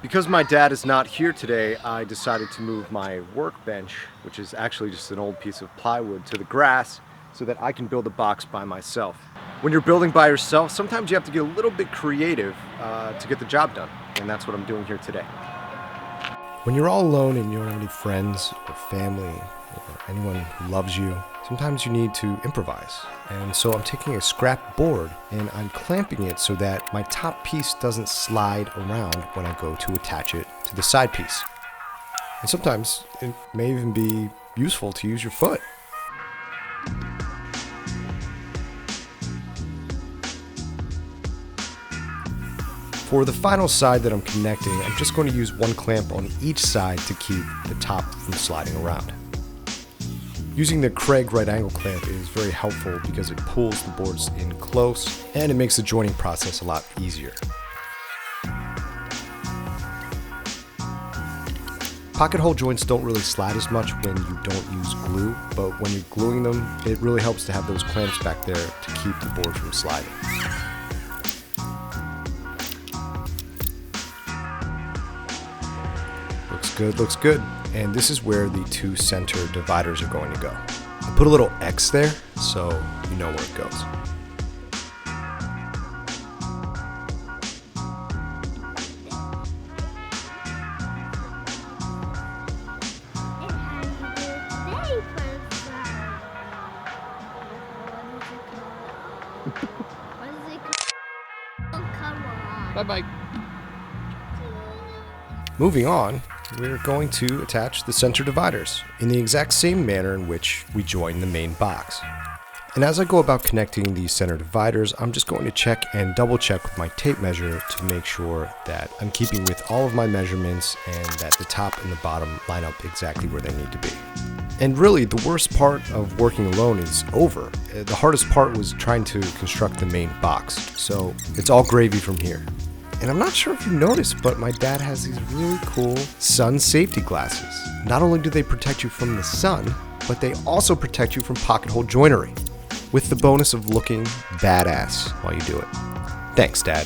Because my dad is not here today, I decided to move my workbench, which is actually just an old piece of plywood, to the grass so that I can build a box by myself. When you're building by yourself, sometimes you have to get a little bit creative to get the job done, and that's what I'm doing here today. When you're all alone and you don't have any friends or family or anyone who loves you, sometimes you need to improvise. And so I'm taking a scrap board and I'm clamping it so that my top piece doesn't slide around when I go to attach it to the side piece. And sometimes it may even be useful to use your foot. For the final side that I'm connecting, I'm just going to use one clamp on each side to keep the top from sliding around. Using the Craig right angle clamp is very helpful because it pulls the boards in close and it makes the joining process a lot easier. Pocket hole joints don't really slide as much when you don't use glue, but when you're gluing them, it really helps to have those clamps back there to keep the board from sliding. Looks good. And this is where the two center dividers are going to go. I put a little X there so you know where it goes. Bye-bye. Moving on, we're going to attach the center dividers in the exact same manner in which we join the main box. And as I go about connecting these center dividers, I'm just going to check and double check with my tape measure to make sure that I'm keeping with all of my measurements and that the top and the bottom line up exactly where they need to be. And really, the worst part of working alone is over. The hardest part was trying to construct the main box, so it's all gravy from here. And I'm not sure if you noticed, but my dad has these really cool sun safety glasses. Not only do they protect you from the sun, but they also protect you from pocket hole joinery, with the bonus of looking badass while you do it. Thanks, Dad.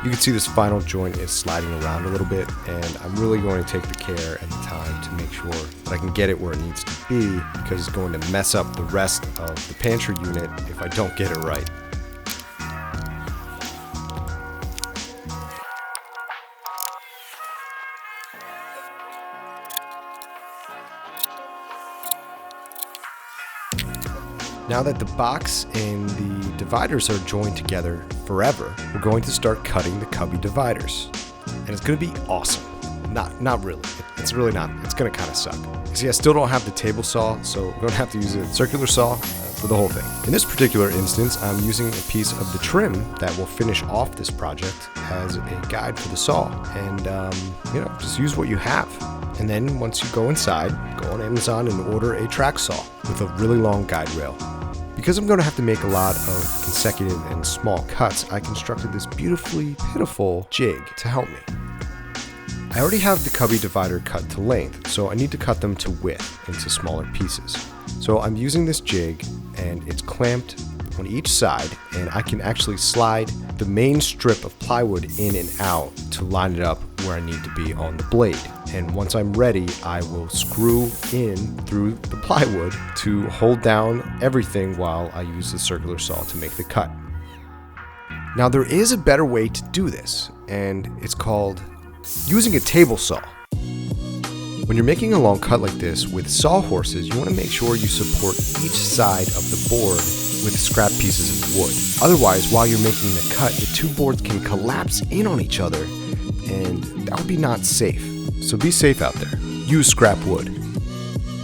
You can see this final joint is sliding around a little bit, and I'm really going to take the care and the time to make sure that I can get it where it needs to be, because it's going to mess up the rest of the pantry unit if I don't get it right. Now that the box and the dividers are joined together forever, we're going to start cutting the cubby dividers. And it's going to be awesome. Not really. It's really not. It's going to kind of suck. You see, I still don't have the table saw, so I'm going to have to use a circular saw for the whole thing. In this particular instance, I'm using a piece of the trim that will finish off this project as a guide for the saw. And, just use what you have. And then once you go inside, go on Amazon and order a track saw with a really long guide rail. Because I'm going to have to make a lot of consecutive and small cuts, I constructed this beautifully pitiful jig to help me. I already have the cubby divider cut to length, so I need to cut them to width into smaller pieces. So I'm using this jig and it's clamped on each side, and I can actually slide the main strip of plywood in and out to line it up where I need to be on the blade. And once I'm ready, I will screw in through the plywood to hold down everything while I use the circular saw to make the cut. Now there is a better way to do this, and it's called using a table saw. When you're making a long cut like this with sawhorses, you want to make sure you support each side of the board with scrap pieces of wood. Otherwise, while you're making the cut, the two boards can collapse in on each other, and that would be not safe. So be safe out there. Use scrap wood.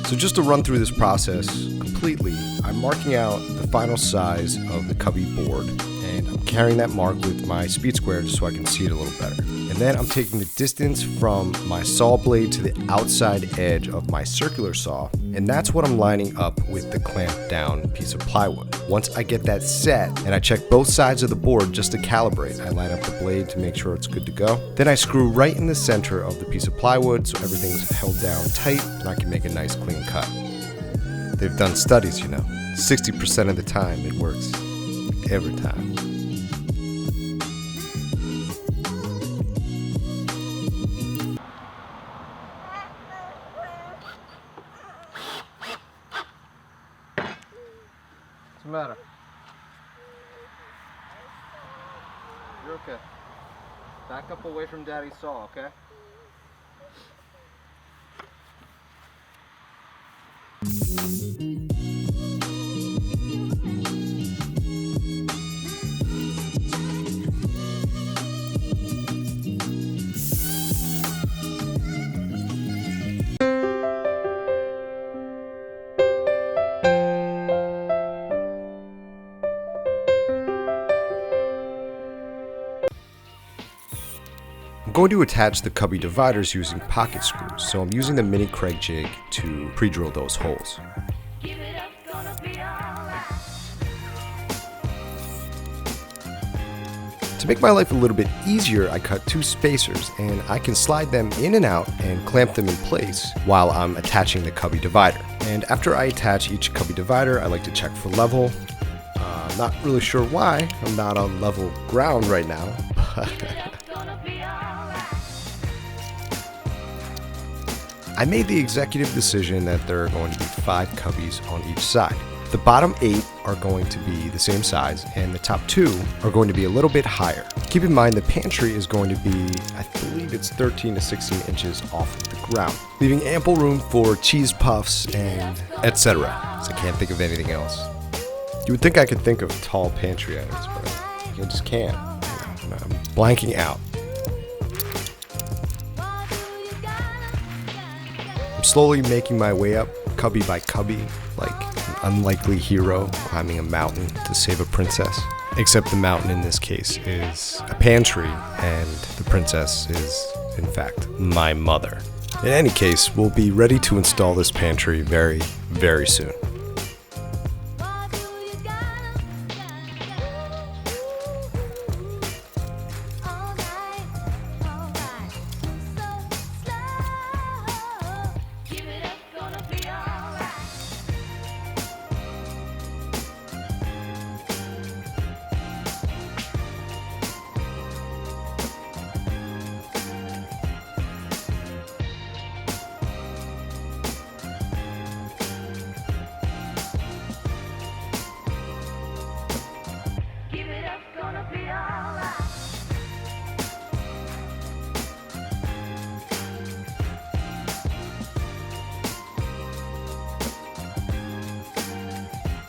So just to run through this process completely, I'm marking out the final size of the cubby board, and I'm carrying that mark with my speed square just so I can see it a little better. And then I'm taking the distance from my saw blade to the outside edge of my circular saw, and that's what I'm lining up with the clamped down piece of plywood. Once I get that set, and I check both sides of the board just to calibrate, I line up the blade to make sure it's good to go. Then I screw right in the center of the piece of plywood so everything's held down tight and I can make a nice clean cut. They've done studies, 60% of the time it works. Every time. the matter? You're okay. Back up away from Daddy's saw, okay? I'm going to attach the cubby dividers using pocket screws, so I'm using the mini Craig jig to pre-drill those holes. To make my life a little bit easier, I cut 2 spacers, and I can slide them in and out and clamp them in place while I'm attaching the cubby divider. And after I attach each cubby divider, I like to check for level. Not really sure why, I'm not on level ground right now, but I made the executive decision that there are going to be 5 cubbies on each side. The bottom 8 are going to be the same size, and the top 2 are going to be a little bit higher. Keep in mind the pantry is going to be, I believe it's 13 to 16 inches off of the ground, leaving ample room for cheese puffs and etc. So I can't think of anything else. You would think I could think of tall pantry items, but I just can't. I'm blanking out. I'm slowly making my way up, cubby by cubby, like an unlikely hero climbing a mountain to save a princess. Except the mountain in this case is a pantry, and the princess is, in fact, my mother. In any case, we'll be ready to install this pantry very, very soon.